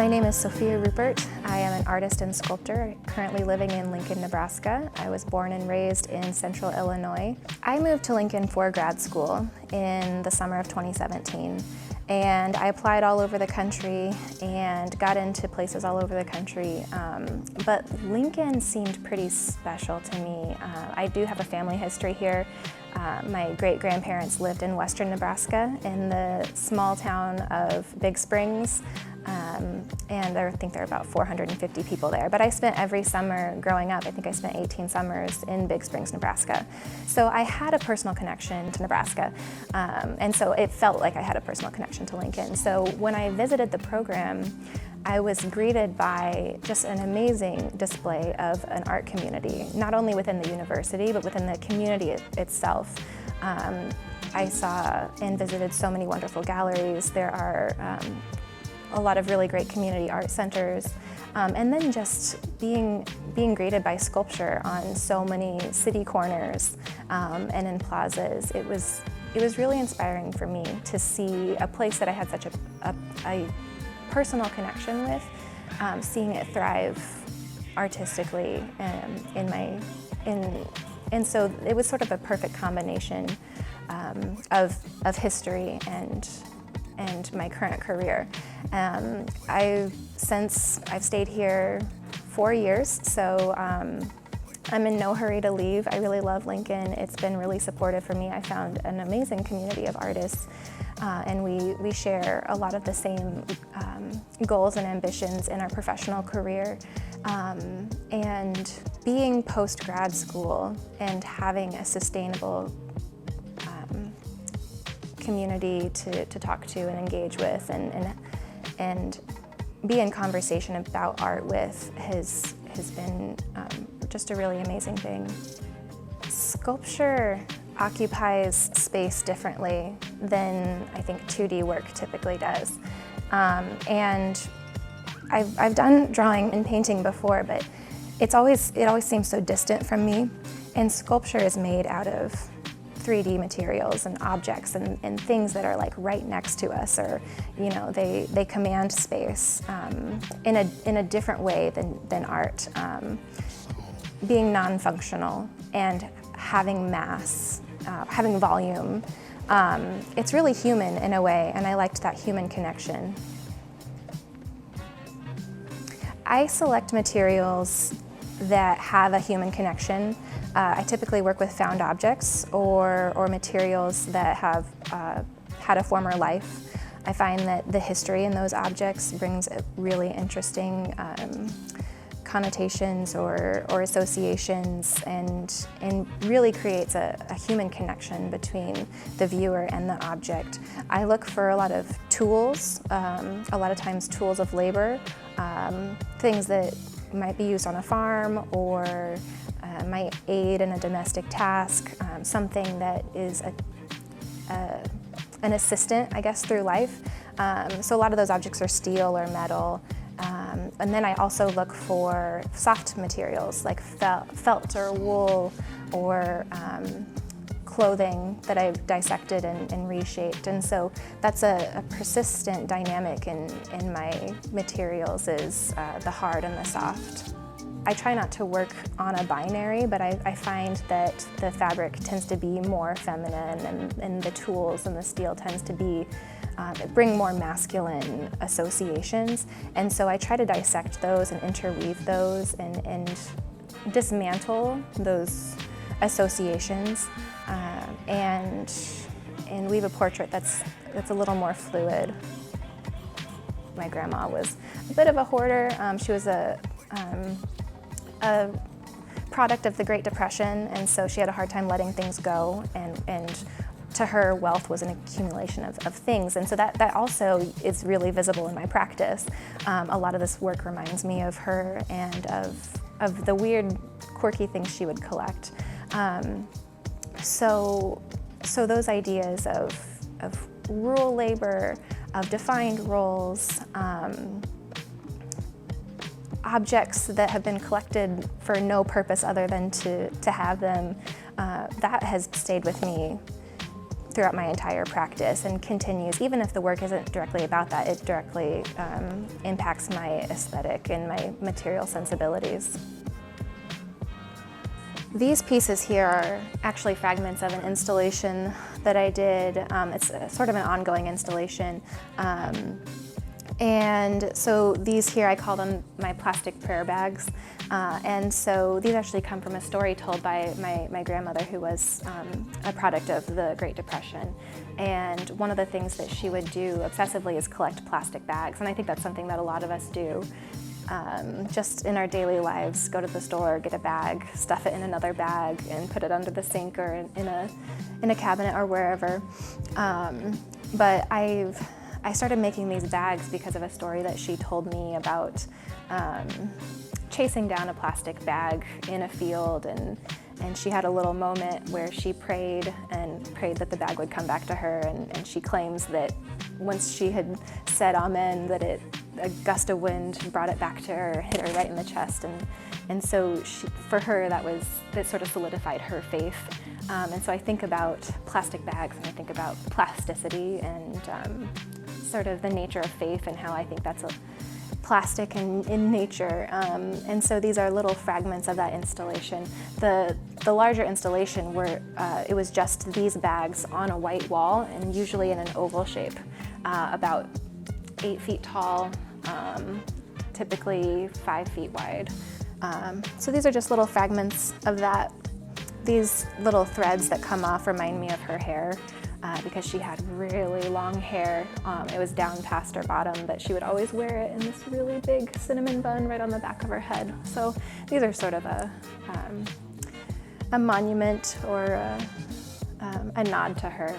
My name is Sophia Ruppert. I am an artist and sculptor currently living in Lincoln, Nebraska. I was born and raised in central Illinois. I moved to Lincoln for grad school in the summer of 2017, and I applied all over the country and got into places all over the country, but Lincoln seemed pretty special to me. I do have a family history here. My great-grandparents lived in western Nebraska in the small town of Big Springs, and I think there are about 450 people there. But I spent every summer growing up, I think I spent 18 summers in Big Springs, Nebraska. So I had a personal connection to Nebraska, and so it felt like I had a personal connection to Lincoln. So when I visited the program, I was greeted by just an amazing display of an art community, not only within the university, but within the community itself. I saw and visited so many wonderful galleries. There are a lot of really great community art centers, and then just being greeted by sculpture on so many city corners and in plazas. It was really inspiring for me to see a place that I had such a personal connection with, seeing it thrive artistically, and so it was sort of a perfect combination of history and my current career. I've stayed here 4 years, so I'm in no hurry to leave. I really love Lincoln. It's been really supportive for me. I found an amazing community of artists, and we share a lot of the same goals and ambitions in our professional career. And being post-grad school and having a sustainable community to talk to and engage with and be in conversation about art with has been just a really amazing thing. Sculpture occupies space differently than I think 2D work typically does. And I've done drawing and painting before, but it always seems so distant from me. And sculpture is made out of 3D materials and objects and things that are like right next to us, or they command space in a different way than art. Being non-functional and having mass, having volume, it's really human in a way, and I liked that human connection. I select materials that have a human connection. I typically work with found objects or materials that have had a former life. I find that the history in those objects brings really interesting connotations or associations, and really creates a human connection between the viewer and the object. I look for a lot of tools, a lot of times tools of labor, things that might be used on a farm or might aid in a domestic task, something that is an assistant, I guess, through life. So a lot of those objects are steel or metal. And then I also look for soft materials like felt or wool or clothing that I've dissected and reshaped. And so that's a persistent dynamic in my materials, is the hard and the soft. I try not to work on a binary, but I find that the fabric tends to be more feminine, and the tools and the steel tends to be bring more masculine associations. And so I try to dissect those and interweave those and dismantle those associations and weave a portrait that's a little more fluid. My grandma was a bit of a hoarder. She was a product of the Great Depression, and so she had a hard time letting things go, and to her, wealth was an accumulation of things, and so that also is really visible in my practice. A lot of this work reminds me of her and of the weird, quirky things she would collect. So those ideas of rural labor, of defined roles, objects that have been collected for no purpose other than to have them, that has stayed with me throughout my entire practice and continues. Even if the work isn't directly about that, it directly impacts my aesthetic and my material sensibilities. These pieces here are actually fragments of an installation that I did. It's sort of an ongoing installation. And so these here, I call them my plastic prayer bags. And so these actually come from a story told by my grandmother, who was a product of the Great Depression. And one of the things that she would do obsessively is collect plastic bags. And I think that's something that a lot of us do. Just in our daily lives, go to the store, get a bag, stuff it in another bag, and put it under the sink or in a cabinet or wherever. But I started making these bags because of a story that she told me about chasing down a plastic bag in a field, and she had a little moment where she prayed that the bag would come back to her, and she claims that once she had said amen, that a gust of wind brought it back to her, hit her right in the chest, and so for her that sort of solidified her faith. And so I think about plastic bags, and I think about plasticity and sort of the nature of faith, and how I think that's a plastic in nature. And so these are little fragments of that installation. The larger installation it was just these bags on a white wall, and usually in an oval shape, about 8 feet tall, typically 5 feet wide. So these are just little fragments of that. These little threads that come off remind me of her hair, because she had really long hair. It was down past her bottom, but she would always wear it in this really big cinnamon bun right on the back of her head. So these are sort of a monument or a nod to her.